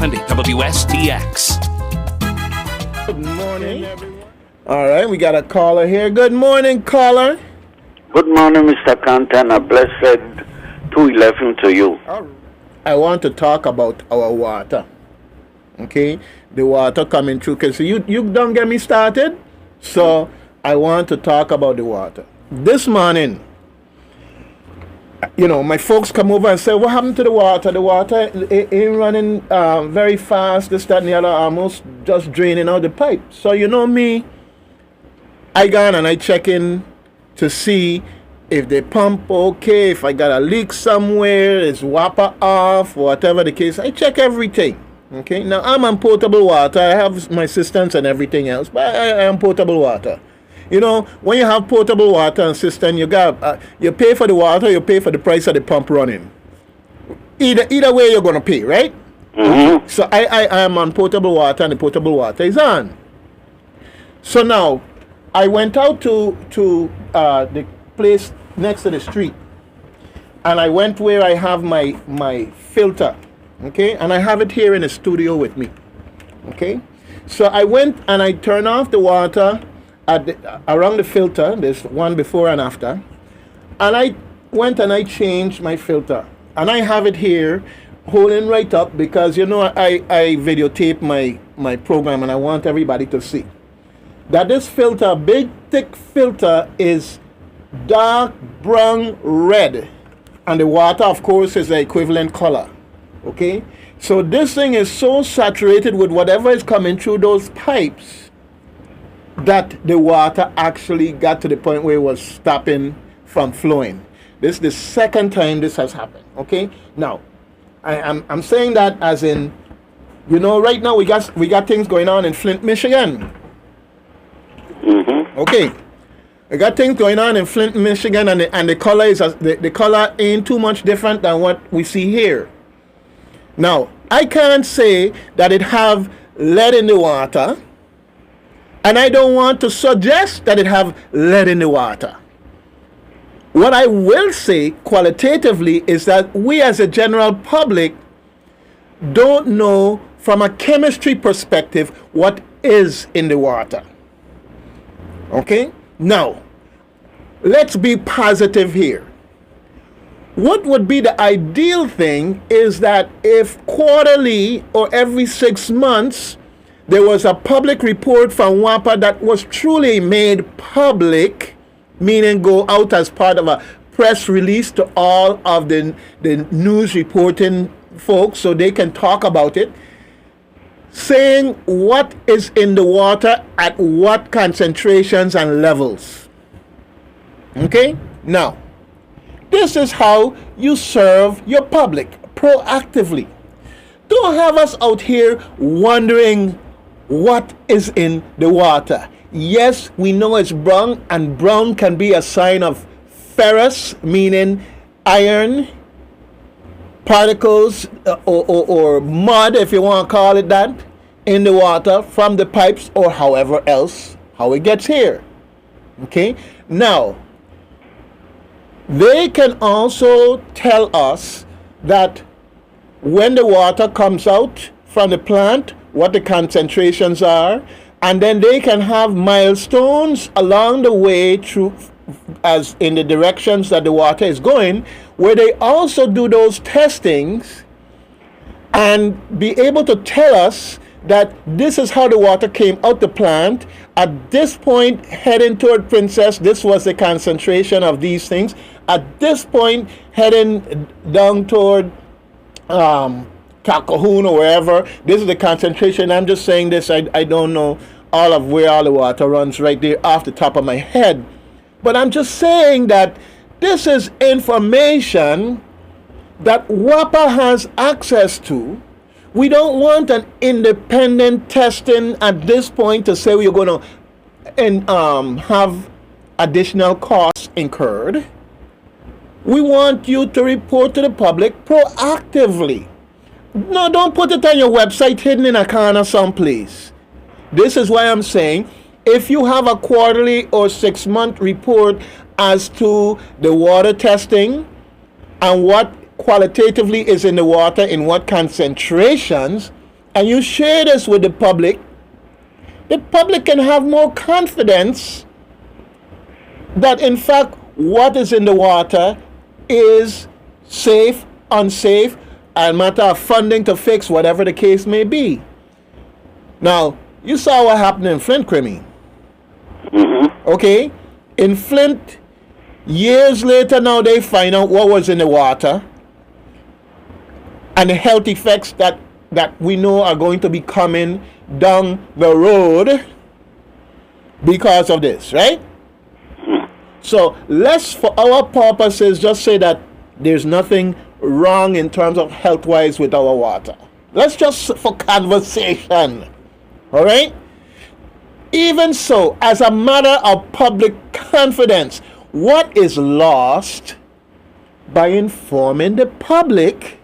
500 WSTX. Good morning, everyone. All right, we got a caller here. Good morning, caller. Good morning, Mr. Canton. A blessed 2:11 to you. I want to talk about our water. Okay, the water coming through. Cause you don't get me started. So I want to talk about the water. This morning, my folks come over and say, "What happened to the water? The water ain't running very fast. This, that, and the other, almost just draining out the pipe." So me, I gone and I check in to see if the pump okay, if I got a leak somewhere, is WAPA off, whatever the case. I check everything. Okay, now I'm on potable water. I have my systems and everything else, but I am potable water. When you have potable water and system, you pay for the water, you pay for the price of the pump running. Either way, you're gonna pay, right? Mm-hmm. So I am on potable water, and the potable water is on. So now I went out to the place next to the street, and I went where I have my filter, okay, and I have it here in the studio with me, okay. So I went and I turned off the water around the filter. There's one before and after, and I went and I changed my filter, and I have it here holding right up because I videotape my program, and I want everybody to see that this filter, big thick filter, is dark brown red, and the water, of course, is the equivalent color. Okay, so this thing is so saturated with whatever is coming through those pipes that the water actually got to the point where it was stopping from flowing. This is the second time this has happened. Okay, now I'm saying that as in, right now we got things going on in Flint, Michigan. Mm-hmm. Okay, we got things going on in Flint, Michigan, and the color is the color ain't too much different than what we see here. Now I can't say that it have lead in the water, and I don't want to suggest that it have lead in the water. What I will say qualitatively is that we as a general public don't know from a chemistry perspective what is in the water. Okay? Now, let's be positive here. What would be the ideal thing is that if quarterly or every 6 months there was a public report from WAPA that was truly made public, meaning go out as part of a press release to all of the news reporting folks so they can talk about it, saying what is in the water at what concentrations and levels. Okay? Now, this is how you serve your public proactively. Don't have us out here wondering what is in the water. Yes, we know it's brown, and brown can be a sign of ferrous, meaning iron particles or mud, if you want to call it that, in the water from the pipes or however else how it gets here. Okay, now they can also tell us that when the water comes out from the plant, what the concentrations are, and then they can have milestones along the way through as in the directions that the water is going, where they also do those testings and be able to tell us that this is how the water came out the plant. At this point, heading toward Princess, this was the concentration of these things. At this point, heading down toward Calhoun or wherever, this is the concentration. I'm just saying this. I don't know all of where all the water runs right there off the top of my head. But I'm just saying that this is information that WAPA has access to. We don't want an independent testing at this point to say we're going to have additional costs incurred. We want you to report to the public proactively. No, don't put it on your website hidden in a corner someplace. This is why I'm saying if you have a quarterly or 6-month report as to the water testing and what qualitatively is in the water, in what concentrations, and you share this with the public can have more confidence that in fact what is in the water is safe, unsafe, and matter of funding to fix whatever the case may be. Now, you saw what happened in Flint, Crimmy. Okay? In Flint, years later now they find out what was in the water and the health effects that we know are going to be coming down the road because of this, right? So let's, for our purposes, just say that there's nothing wrong in terms of health-wise with our water. Let's just, for conversation, all right? Even so, as a matter of public confidence, what is lost by informing the public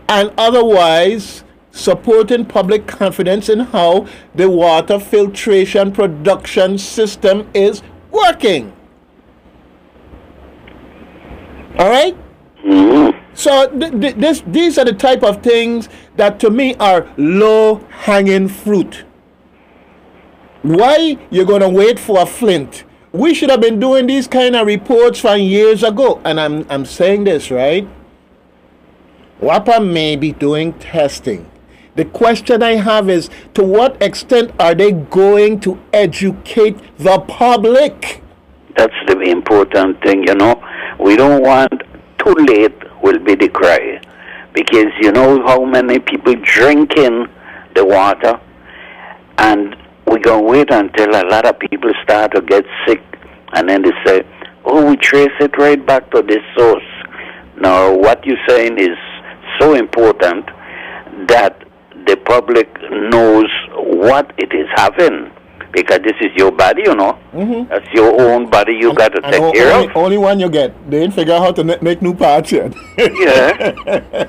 and otherwise supporting public confidence in how the water filtration production system is working? All right? So these are the type of things that to me are low-hanging fruit. Why you're going to wait for a Flint? We should have been doing these kind of reports from years ago. And I'm saying this, right? WAPA may be doing testing. The question I have is, to what extent are they going to educate the public? That's the important thing, you know. We don't want too late will be the cry. Because you know how many people drinking the water, and we're going to wait until a lot of people start to get sick, and then they say, oh, we trace it right back to this source. Now, what you're saying is so important that the public knows what it is having, because this is your body, you know. That's your own body you got to take care of. Only one you get. They didn't figure out how to make new parts yet. Yeah.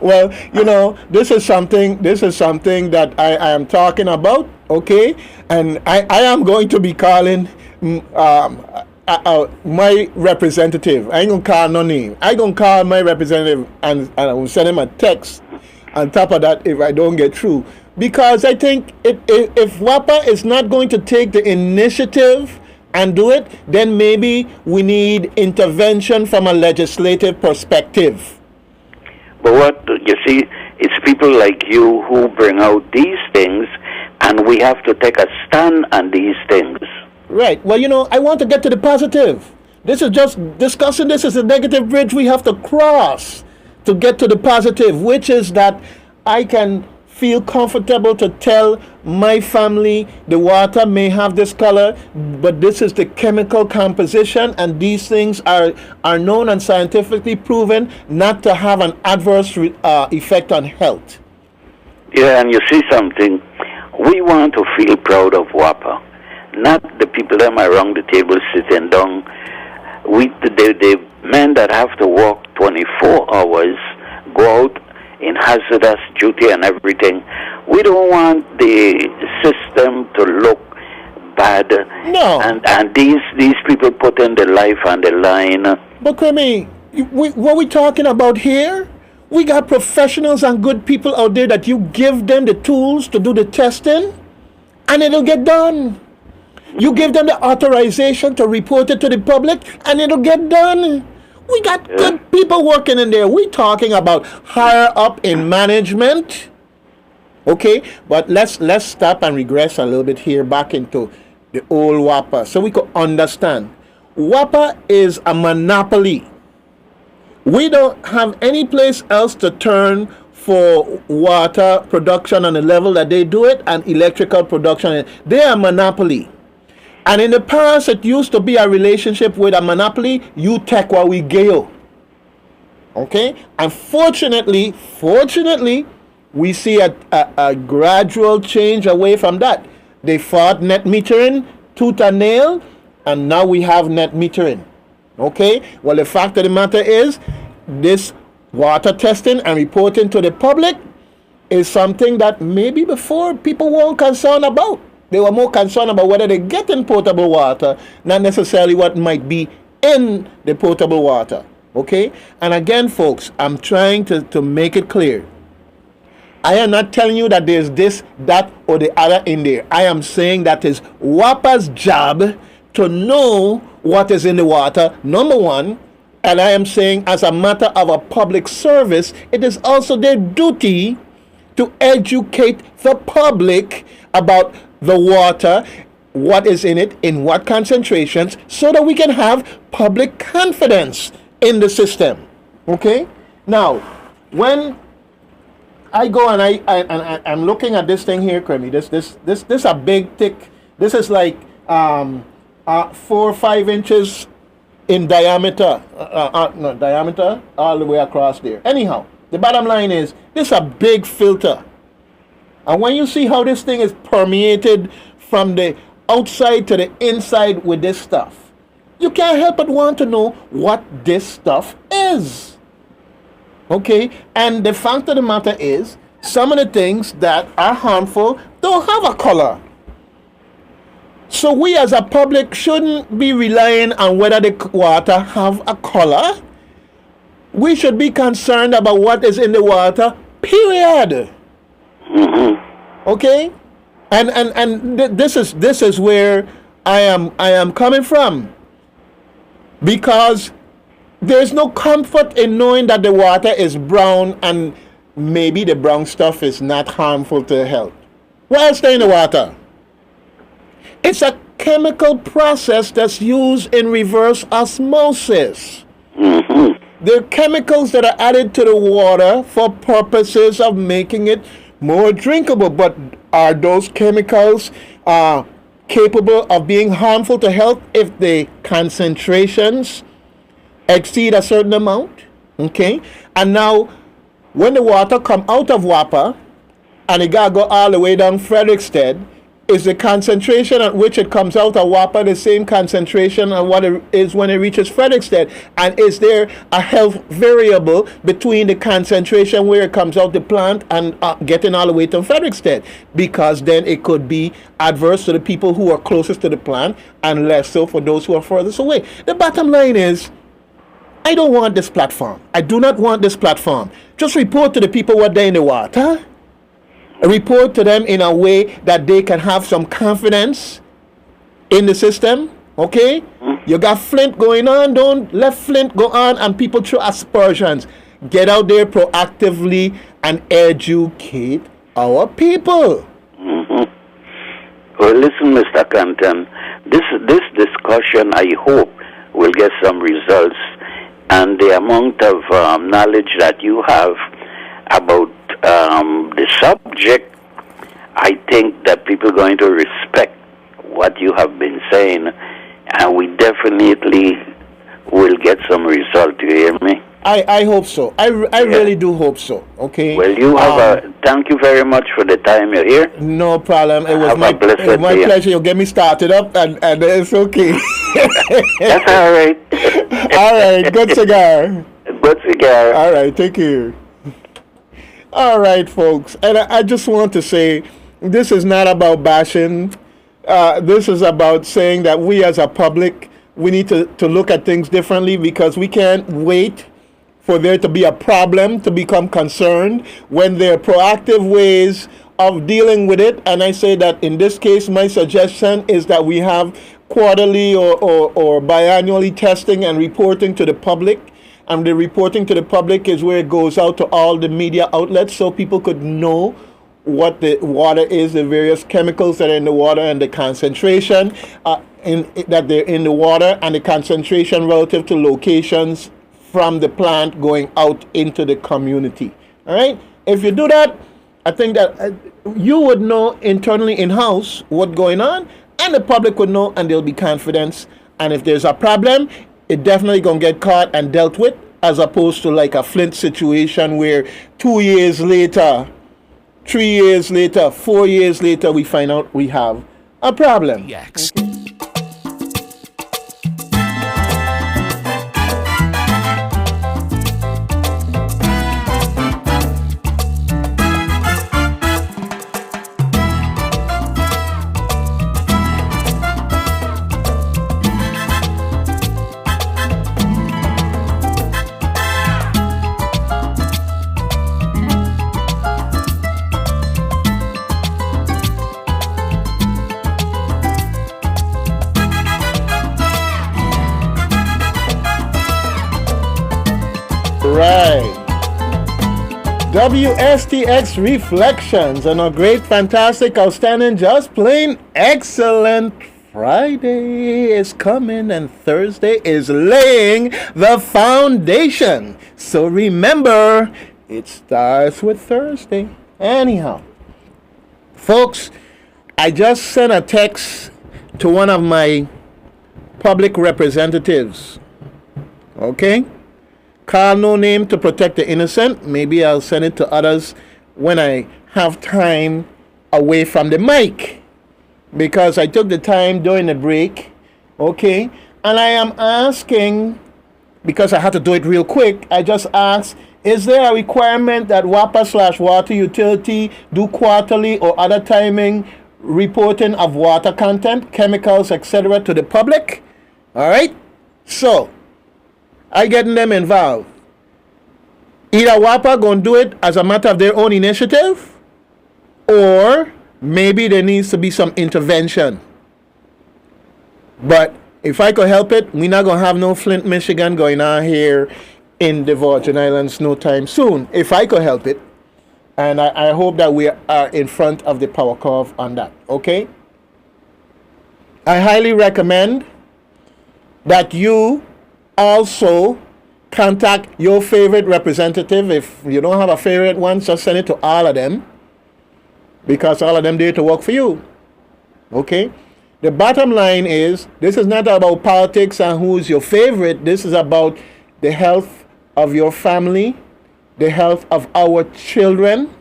Well, you know, this is something that I am talking about, okay? And I am going to be calling my representative. I ain't going to call no name. I going to call my representative and I will send him a text on top of that if I don't get through. Because I think if WAPA is not going to take the initiative and do it, then maybe we need intervention from a legislative perspective. But what, you see, it's people like you who bring out these things, and we have to take a stand on these things. Right. Well, you know, I want to get to the positive. This is just discussing this is a negative bridge we have to cross to get to the positive, which is that I can feel comfortable to tell my family the water may have this color, but this is the chemical composition, and these things are known and scientifically proven not to have an adverse effect on health. Yeah, and you see something, we want to feel proud of WAPA, not the people that are around the table sitting down. The men that have to work 24 hours, go out in hazardous duty and everything. We don't want the system to look bad. No. And these people putting their life on the line. But Kwame, what we talking about here? We got professionals and good people out there that you give them the tools to do the testing, and it'll get done. You give them the authorization to report it to the public, and it'll get done. We got good people working in there. We talking about higher up in management. Okay, but let's stop and regress a little bit here back into the old WAPA so we could understand. WAPA is a monopoly. We don't have any place else to turn for water production on the level that they do it and electrical production. They are a monopoly. And in the past, it used to be a relationship with a monopoly. You take what we give. Okay? And fortunately, we see a gradual change away from that. They fought net metering, tooth and nail, and now we have net metering. Okay? Well, the fact of the matter is, this water testing and reporting to the public is something that maybe before people weren't concerned about. They were more concerned about whether they get in potable water, not necessarily what might be in the potable water. Okay? And again, folks, I'm trying to make it clear. I am not telling you that there's this, that, or the other in there. I am saying that is WAPA's job to know what is in the water, number one. And I am saying, as a matter of a public service, it is also their duty to educate the public about the water, what is in it, in what concentrations, so that we can have public confidence in the system. Okay? Now, when I go and I'm looking at this thing here, Cremy. This a big, thick. This is like 4 or 5 inches in diameter. No, diameter all the way across there. Anyhow, the bottom line is this is a big filter. And when you see how this thing is permeated from the outside to the inside with this stuff, you can't help but want to know what this stuff is. Okay? And the fact of the matter is, some of the things that are harmful don't have a color. So we as a public shouldn't be relying on whether the water have a color. We should be concerned about what is in the water, period. Okay? And this is where I am coming from. Because there's no comfort in knowing that the water is brown and maybe the brown stuff is not harmful to health. What else is in the water? It's a chemical process that's used in reverse osmosis. There are chemicals that are added to the water for purposes of making it more drinkable. But are those chemicals capable of being harmful to health if the concentrations exceed a certain amount? Okay. And now, when the water come out of WAPA and it gotta go all the way down Frederickstead, is the concentration at which it comes out of WAPA the same concentration as what it is when it reaches Frederickstead? And is there a health variable between the concentration where it comes out the plant and getting all the way to Frederickstead? Because then it could be adverse to the people who are closest to the plant and less so for those who are furthest away. The bottom line is, I don't want this platform. I do not want this platform. Just report to the people what they're in the water. Report to them in a way that they can have some confidence in the system. Okay? You got Flint going on. Don't let Flint go on and people throw aspersions. Get out there proactively and educate our people. Well, listen, Mr. Canton, this discussion, I hope, will get some results. And the amount of knowledge that you have about the subject, I think that people are going to respect what you have been saying, and we definitely will get some result. You hear me? I hope so. I really do hope so. Okay. Well, you have thank you very much for the time you're here. No problem. It was my pleasure. You get me started up, and it's okay. That's all right. All right. Good cigar. Good cigar. All right. Thank you. All right, folks. And I just want to say, this is not about bashing. This is about saying that we as a public, we need to look at things differently, because we can't wait for there to be a problem to become concerned when there are proactive ways of dealing with it. And I say that in this case, my suggestion is that we have quarterly or biannually testing and reporting to the public. And the reporting to the public is where it goes out to all the media outlets so people could know what the water is, the various chemicals that are in the water, and the concentration that they're in the water, and the concentration relative to locations from the plant going out into the community. All right? If you do that, I think that you would know internally in-house what's going on, and the public would know, and there'll be confidence. And if there's a problem, it definitely going to get caught and dealt with, as opposed to like a Flint situation where 2 years later, 3 years later, 4 years later, we find out we have a problem. Yes. WSTX Reflections on a great, fantastic, outstanding, just plain excellent Friday is coming and Thursday is laying the foundation. So remember, it starts with Thursday. Anyhow, folks, I just sent a text to one of my public representatives. Okay? Call no name to protect the innocent. Maybe I'll send it to others when I have time away from the mic. Because I took the time during the break. Okay? And I am asking, because I had to do it real quick, I just asked, is there a requirement that WAPA/water utility do quarterly or other timing reporting of water content, chemicals, etc. to the public? All right? So, I getting them involved. Either WAPA going to do it as a matter of their own initiative, or maybe there needs to be some intervention. But if I could help it, we're not going to have no Flint, Michigan going on here in the Virgin Islands no time soon, if I could help it. And I hope that we are in front of the power curve on that, okay? I highly recommend that you also contact your favorite representative. If you don't have a favorite one, just send it to all of them, because all of them there to work for you, okay? The bottom line is, this is not about politics and who's your favorite. This is about the health of your family, the health of our children,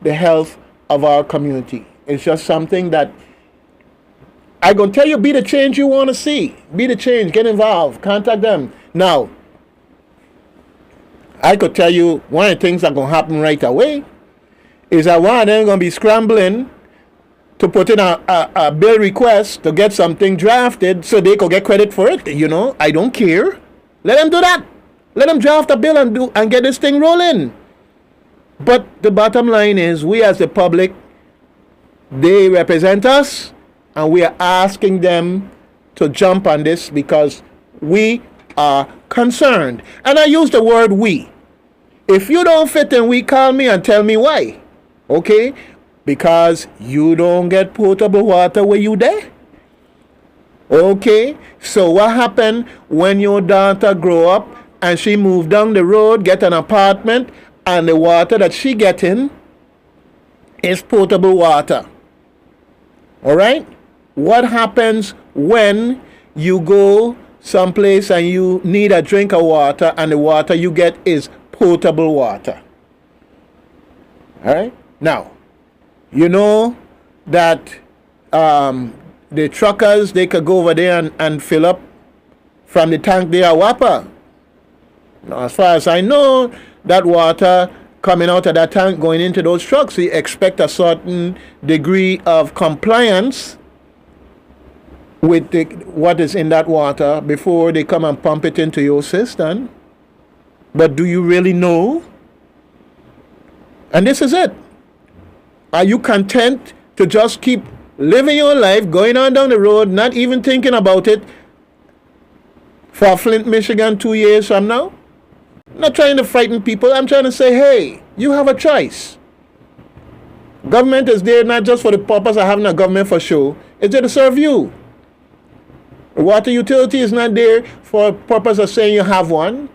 the health of our community. It's just something that I'm going to tell you, be the change you want to see. Be the change. Get involved. Contact them. Now, I could tell you one of the things that going to happen right away is that one of them going to be scrambling to put in a bill request to get something drafted so they could get credit for it. You know, I don't care. Let them do that. Let them draft a bill and get this thing rolling. But the bottom line is, we as the public, they represent us, and we are asking them to jump on this because we are concerned. And I use the word we. If you don't fit in, we, call me and tell me why. Okay? Because you don't get potable water where you there. Okay? So what happened when your daughter grow up and she moved down the road, get an apartment, and the water that she getting is potable water? All right? What happens when you go someplace and you need a drink of water and the water you get is potable water? All right? Now, you know that the truckers, they could go over there and fill up from the tank there at WAPA. Now, as far as I know, that water coming out of that tank going into those trucks, we expect a certain degree of compliance with what is in that water before they come and pump it into your system. But do you really know? And this is it. Are you content to just keep living your life, going on down the road, not even thinking about it for Flint, Michigan 2 years from now? I'm not trying to frighten people. I'm trying to say, hey, you have a choice. Government is there not just for the purpose of having a government for show. It's there to serve you. Water utility is not there for the purpose of saying you have one.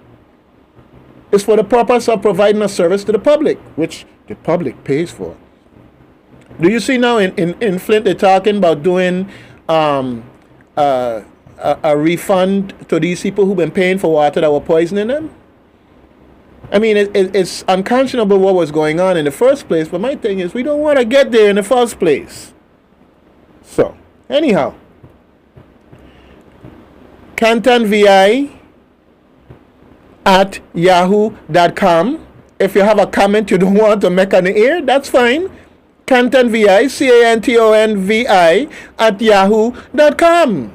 It's for the purpose of providing a service to the public, which the public pays for. Do you see now in Flint they're talking about doing a refund to these people who've been paying for water that were poisoning them? I mean, it's unconscionable what was going on in the first place, but my thing is, we don't want to get there in the first place. So, anyhow, Canton VI at yahoo.com. If you have a comment you don't want to make on the air, that's fine. Canton VI, CANTONVI at yahoo.com.